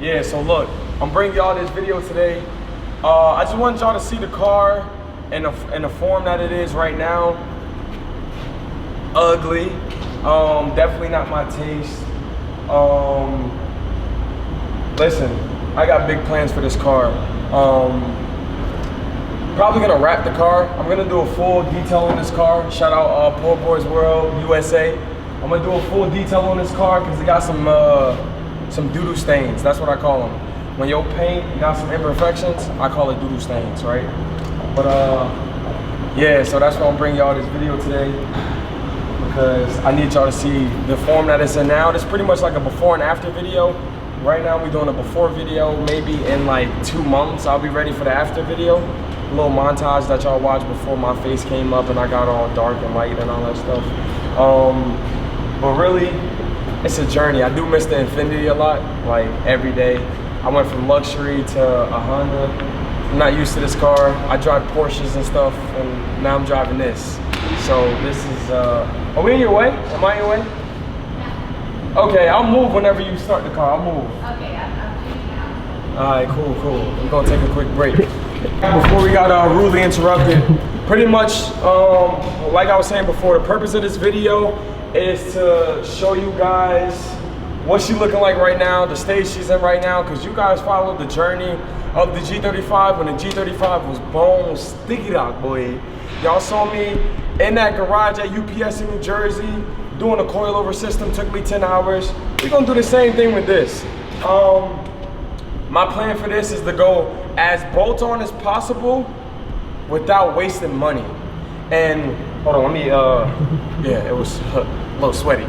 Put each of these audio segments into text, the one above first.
Yeah, so look, I'm bringing y'all this video today. I just wanted y'all to see the car in the form that it is right now. Ugly. Definitely not my taste. Listen, I got big plans for this car. Probably gonna wrap the car. I'm gonna do a full detail on this car. Shout out Poor Boys World USA. I'm gonna do a full detail on this car because it got some doo-doo stains. That's what I call them. When your paint got some imperfections, I call it doo-doo stains, right? But yeah, so that's why I'm bringing y'all this video today, because I need y'all to see the form that it's in now. This is pretty much like a before and after video. Right now we're doing a before video. Maybe in like 2 months I'll be ready for the after video. A little montage that y'all watched before my face came up and I got all dark and light and all that stuff. But really, it's a journey. I do miss the Infiniti a lot, like every day. I went from luxury to a Honda. I'm not used to this car. I drive Porsches and stuff, and now I'm driving this. So this is, are we in your way? Am I in your way? No. Okay, I'll move whenever you start the car, I'll move. Okay, I'm changing out. All right, cool. We're gonna take a quick break. Before we got rudely interrupted, pretty much, like I was saying before, the purpose of this video is to show you guys what she's looking like right now, the stage she's in right now, because you guys followed the journey of the G35 when the G35 was bone sticky dog, boy. Y'all saw me in that garage at UPS in New Jersey doing a coilover system, took me 10 hours. We're gonna do the same thing with this. My plan for this is to go as bolt-on as possible without wasting money. And hold on, let me, yeah, it was a little sweaty.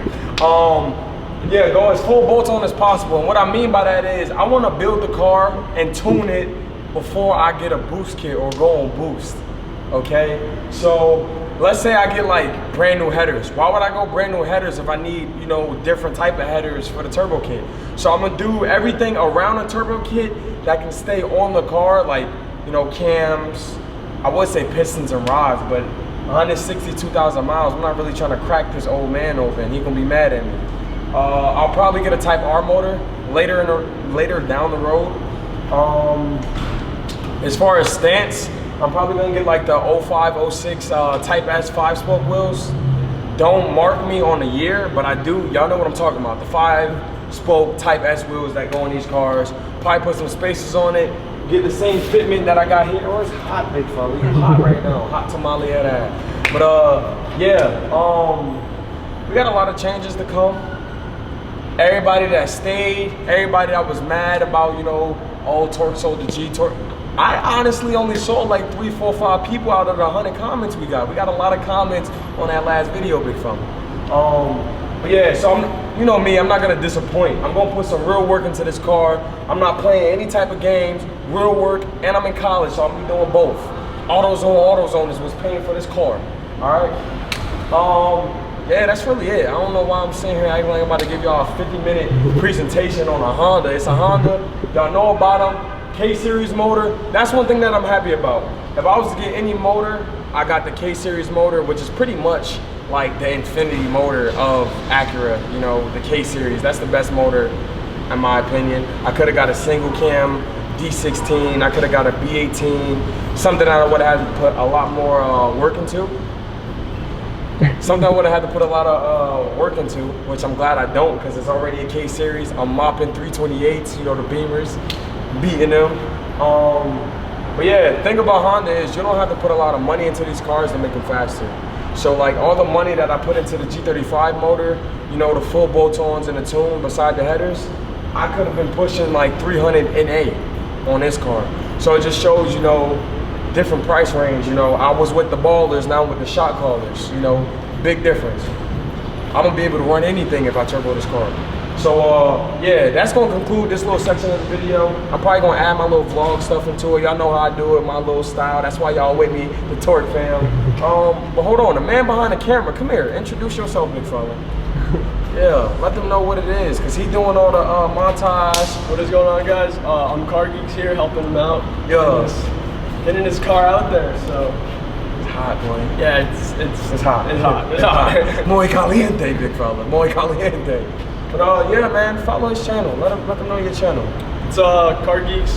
Yeah, go as full bolt-on as possible. And what I mean by that is I want to build the car and tune it before I get a boost kit or go on boost, okay? So let's say I get like brand new headers. Why would I go brand new headers if I need, you know, different type of headers for the turbo kit? So I'm gonna do everything around a turbo kit that can stay on the car, like, you know, cams, I would say pistons and rods, but 162,000 miles, I'm not really trying to crack this old man open. He gonna be mad at me. I'll probably get a Type R motor later down the road. As far as stance, I'm probably gonna get like the 05, 06 Type S 5-spoke wheels. Don't mark me on the year, but I do. Y'all know what I'm talking about. The 5-spoke Type S wheels that go in these cars. Probably put some spacers on it. Get the same fitment that I got here. Oh, it's hot, big fella. It's hot right now. Hot tamale at that. But yeah. We got a lot of changes to come. Everybody that stayed, everybody that was mad about, you know, oh, Torque sold the G, Torque. I honestly only saw like 3, 4, 5 people out of the 100 comments we got. We got a lot of comments on that last video, big fella. But yeah, so you know me, I'm not gonna disappoint. I'm gonna put some real work into this car. I'm not playing any type of games, real work, and I'm in college, so I'm gonna be doing both. AutoZone is what's paying for this car, all right? Yeah, that's really it. I don't know why I'm sitting here acting like I'm about to give y'all a 50-minute presentation on a Honda. It's a Honda. Y'all know about them. K-Series motor. That's one thing that I'm happy about. If I was to get any motor, I got the K-Series motor, which is pretty much like the Infiniti motor of Acura. You know, the K-Series. That's the best motor, in my opinion. I could have got a single cam D16. I could have got a B18. Something that I would have had to put a lot more work into. Something I would have had to put a lot of work into, which I'm glad I don't, because it's already a K-Series. I'm mopping 328s, you know, the Beamers, beating them. But yeah, the thing about Honda is you don't have to put a lot of money into these cars to make them faster. So like all the money that I put into the G35 motor, you know, the full bolt-ons and the tune beside the headers, I could have been pushing like 300 NA on this car. So it just shows, you know, different price range. You know, I was with the ballers, now I'm with the shot callers, you know, big difference. I'm gonna be able to run anything if I turbo this car. So yeah, that's gonna conclude this little section of the video. I'm probably gonna add my little vlog stuff into it. Y'all know how I do it, my little style. That's why y'all with me, the Torque fam. But hold on, the man behind the camera, come here, introduce yourself, big fella. Yeah, let them know what it is, because he's doing all the montage. What is going on, guys? I'm Car Geeks here, helping him out. Yeah. Getting his car out there, so. It's hot, boy. Yeah, it's hot. It's hot. It's hot. Muy caliente, big fella. Muy caliente. But yeah, man, follow his channel. Let them know your channel. It's Car Geeks.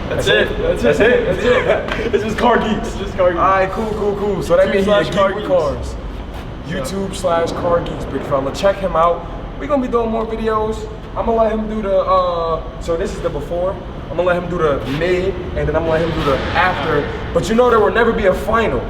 That's it. That's it. It's just Car Geeks. It's just Car Geeks. Alright, cool. So that means he's a geek with cars. Yeah. YouTube/Car Geeks, big fella. Check him out. We're gonna be doing more videos. I'm gonna let him do the so this is the before. I'm gonna let him do the mid, and then I'm gonna let him do the after. But you know there will never be a final.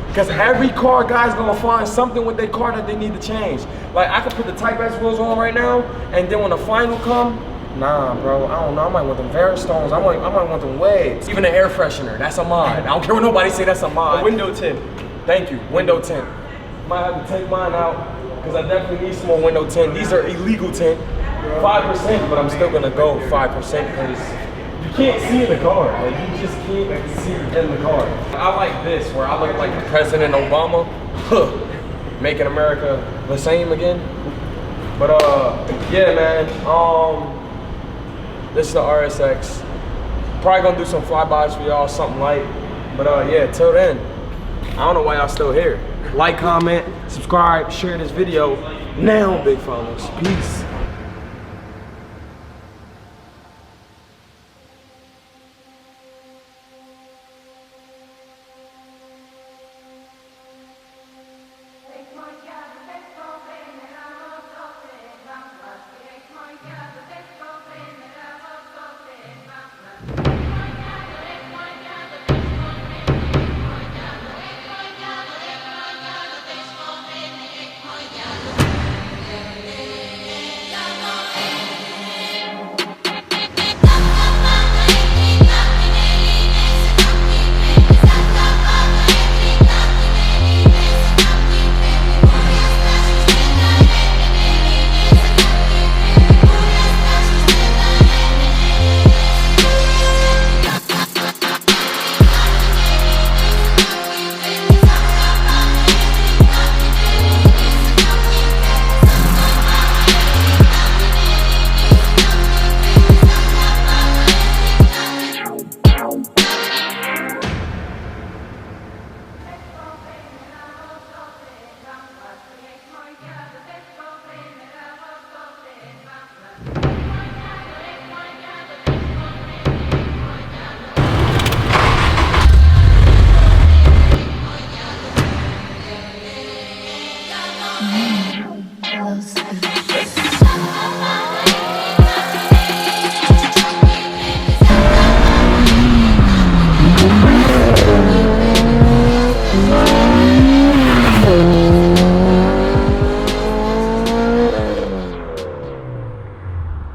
Because every car guy's gonna find something with their car that they need to change. Like I could put the Type S wheels on right now, and then when the final come, nah, bro, I don't know. I might want them Veristones. I might want them Waves. Even the air freshener, that's a mod. I don't care what nobody say, that's a mod. A window tint. Thank you, window tint. Might have to take mine out because I definitely need some more window tint. These are illegal tint, 5%, but I'm still gonna go 5% because you can't see in the car. Like you just can't see in the car. I like this where I look like President Obama, making America the same again. But yeah, man. This is the RSX. Probably gonna do some flybys for y'all, something light. But yeah, till then, I don't know why y'all still here. Like, comment, subscribe, share this video now, big fellas. Peace.